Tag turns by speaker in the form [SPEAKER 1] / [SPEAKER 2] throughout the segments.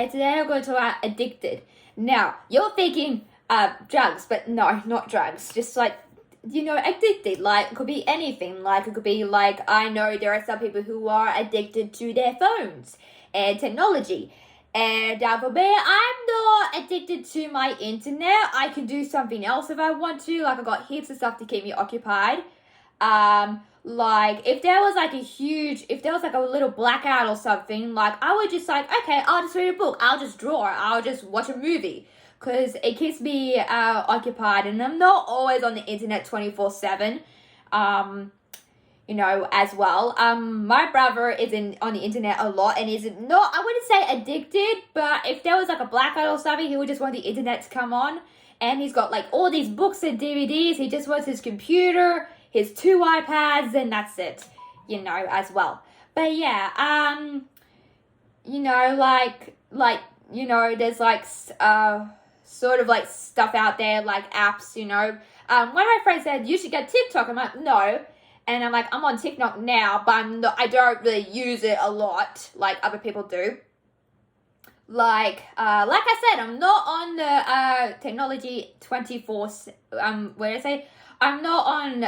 [SPEAKER 1] Okay, today I'm going to talk about addicted. Now, you're thinking drugs, but no, not drugs. Just like, addicted. Like, it could be anything. Like, it could be like, I know there are some people who are addicted to their phones and technology. And for me, I'm not addicted to my internet. I can do something else if I want to. Like, I've got heaps of stuff to keep me occupied. Like if there was like a little blackout or something, like I would just like, okay, I'll just read a book, I'll just draw, I'll just watch a movie, because it keeps me occupied, and I'm not always on the internet 24/7. As well. My brother is on the internet a lot and is not, I wouldn't say addicted, but if there was like a blackout or something, he would just want the internet to come on. And he's got like all these books and DVDs. He just wants his computer, his 2 iPads, and that's it, as well. But yeah, there's like sort of like stuff out there, like apps, one of my friends said, you should get TikTok. I'm like, no. And I'm like, I'm on TikTok now, but I don't really use it a lot like other people do. Like I said, I'm not on the technology 24. What did I say? I'm not on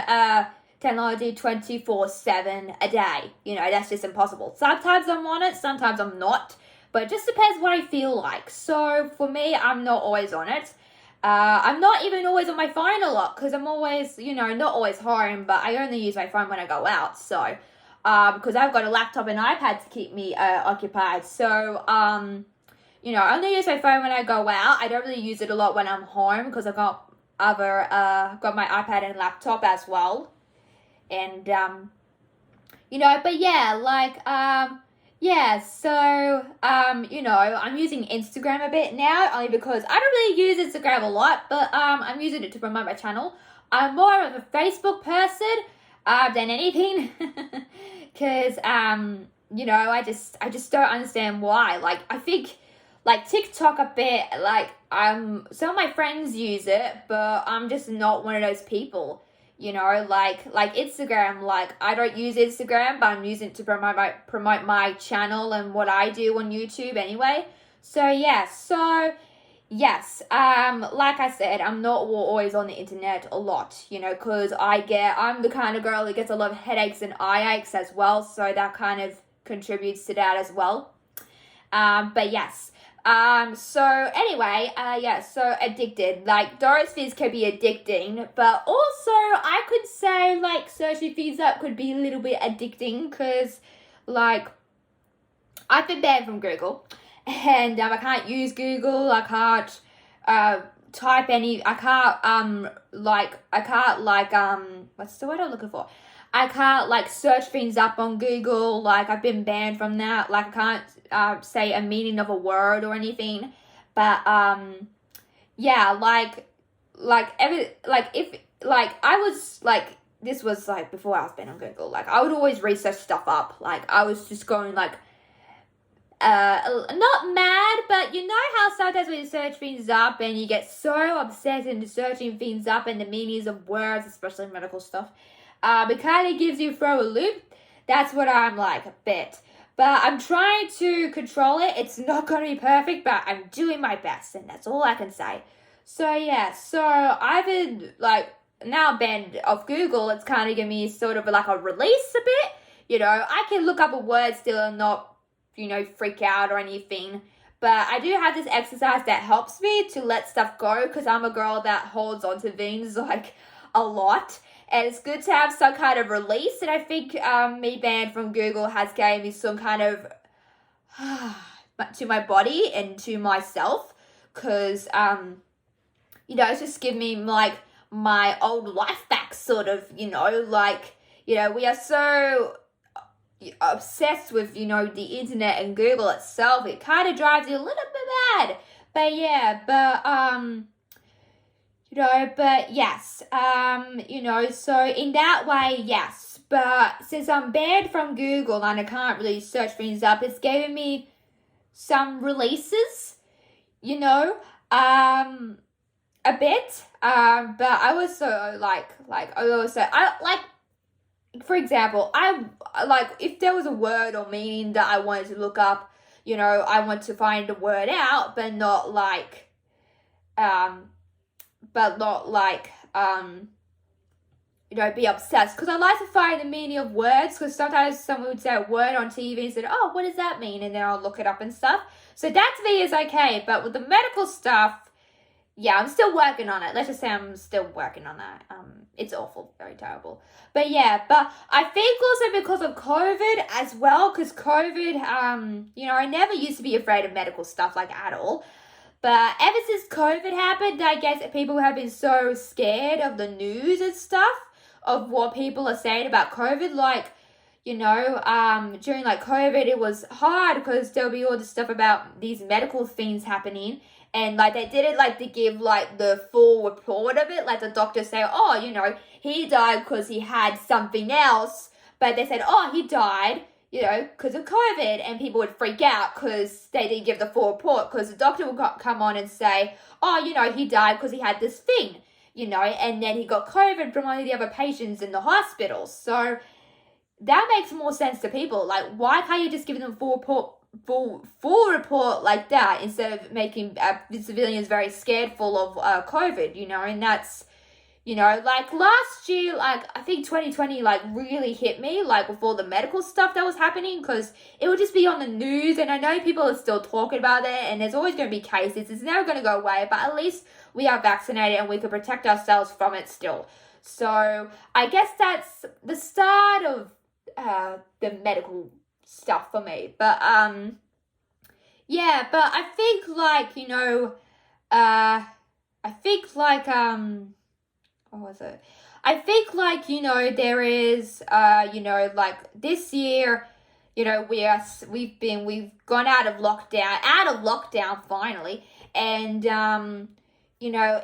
[SPEAKER 1] technology 24/7 a day. That's just impossible. Sometimes I'm on it, sometimes I'm not. But it just depends what I feel like. So for me, I'm not always on it. I'm not even always on my phone a lot, because I'm always, not always home, but I only use my phone when I go out. So, because I've got a laptop and iPad to keep me occupied. So, I only use my phone when I go out. I don't really use it a lot when I'm home, because I've got got my iPad and laptop as well. And, but yeah, yeah, so, I'm using Instagram a bit now, only because I don't really use Instagram a lot, but, I'm using it to promote my channel. I'm more of a Facebook person, than anything, because, I just don't understand why. Like, I think, like, TikTok a bit, like, some of my friends use it, but I'm just not one of those people. Like Instagram, like I don't use Instagram, but I'm using it to promote my channel and what I do on YouTube anyway. So yes, like I said, I'm not always on the internet a lot, because I'm the kind of girl that gets a lot of headaches and eye aches as well, so that kind of contributes to that as well. But yes. So anyway, so addicted. Like, those things can be addicting, but also I could say, like, searching things up could be a little bit addicting, because, like, I've been banned from Google, and, I can't use Google, I can't, type any, I can't, what's the word I'm looking for? I can't, like, search things up on Google. Like, I've been banned from that. Like, I can't say a meaning of a word or anything. But, yeah, this was, like, before I was banned on Google. Like, I would always research stuff up. Like, I was just going, like, not mad, but you know how sometimes when you search things up and you get so obsessed into searching things up and the meanings of words, especially medical stuff, it kind of gives you throw a loop. That's what I'm like, a bit. But I'm trying to control it. It's not going to be perfect, but I'm doing my best, and that's all I can say. So, yeah, so I've been, like, now banned off Google. It's kind of giving me sort of like a release a bit. I can look up a word still and not, freak out or anything. But I do have this exercise that helps me to let stuff go, because I'm a girl that holds on to things, like, a lot. And it's good to have some kind of release. And I think me banned from Google has gave me some kind of to my body and to myself. Because, it's just given me, like, my old life back, sort of, we are so obsessed with, the internet and Google itself. It kind of drives you a little bit mad. But, yeah, but yes, so in that way, yes, but since I'm banned from Google and I can't really search things up, it's giving me some releases, a bit, but I was so, for example, if there was a word or meaning that I wanted to look up, you know, I want to find a word out, but not like, you know, be obsessed. Because I like to find the meaning of words, because sometimes someone would say a word on TV and say, oh, what does that mean? And then I'll look it up and stuff. So that to me is okay. But with the medical stuff, yeah, I'm still working on it. Let's just say I'm still working on that. It's awful, very terrible. But yeah, but I think also because of COVID as well, because COVID, you know, I never used to be afraid of medical stuff like at all. But ever since COVID happened, I guess people have been so scared of the news and stuff, of what people are saying about COVID. Like, you know, during like COVID, it was hard because there'll be all this stuff about these medical things happening. And like they didn't like to give like the full report of it. Like the doctor say, oh, you know, he died because he had something else. But they said, oh, he died, you know, because of COVID. And people would freak out because they didn't give the full report, because the doctor would come on and say, oh, you know, he died because he had this thing, you know, and then he got COVID from one of the other patients in the hospital. So that makes more sense to people. Like, why can't you just give them full report like that, instead of making the civilians very scared full of COVID, you know? And that's, you know, like last year, like I think 2020 like really hit me, like with all the medical stuff that was happening, because it would just be on the news, and I know people are still talking about it, and there's always going to be cases. It's never going to go away, but at least we are vaccinated and we can protect ourselves from it still. So I guess that's the start of the medical stuff for me. But yeah, but I think like, you know, I think like what was it? I think like, you know, there is you know, like this year, you know, we've gone out of lockdown finally, and you know,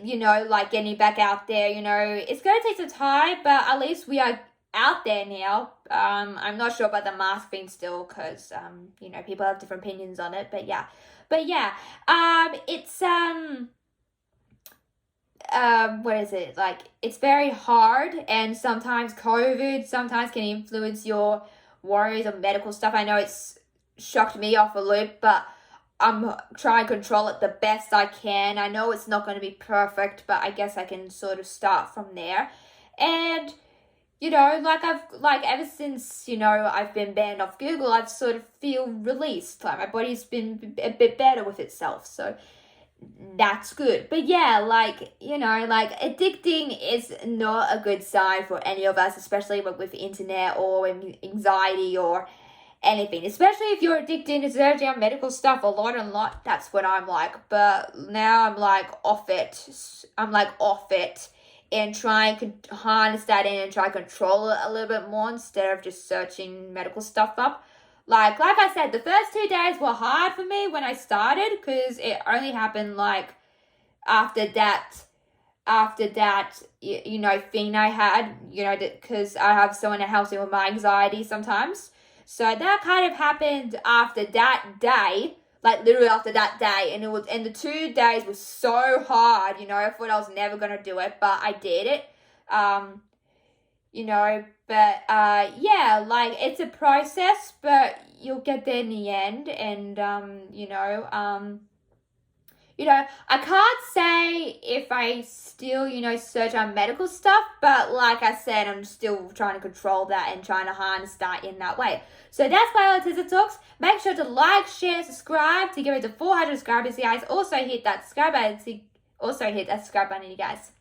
[SPEAKER 1] you know, like getting back out there, you know, it's gonna take some time, but at least we are out there now. I'm not sure about the mask thing still, because you know, people have different opinions on it, but yeah, it's what is it, like, it's very hard, and sometimes COVID sometimes can influence your worries of medical stuff. I know it's shocked me off a loop, but I'm trying to control it the best I can. I know it's not going to be perfect, but I guess I can sort of start from there. And you know, like ever since, you know, I've been banned off Google, I've sort of feel released. Like my body's been a bit better with itself, so that's good. But yeah, like, you know, like addicting is not a good sign for any of us, especially with internet or anxiety or anything. Especially if you're addicted to searching on medical stuff a lot. That's what I'm like. But now I'm like off it. And try and harness that in and try to control it a little bit more, instead of just searching medical stuff up. Like I said, the first 2 days were hard for me when I started, because it only happened like after that, you know, thing I had, you know, because I have someone that helps me with my anxiety sometimes. So that kind of happened after that day. Like literally after that day, and the 2 days was so hard, you know. I thought I was never gonna do it, but I did it. You know, but yeah, like it's a process, but you'll get there in the end. And you know, I can't say if I still, you know, search on medical stuff, but like I said, I'm still trying to control that and trying to harness that in that way. So that's my Autism Talks. Make sure to like, share, subscribe to get it to 400 subscribers, you guys. Also hit that subscribe button, you guys.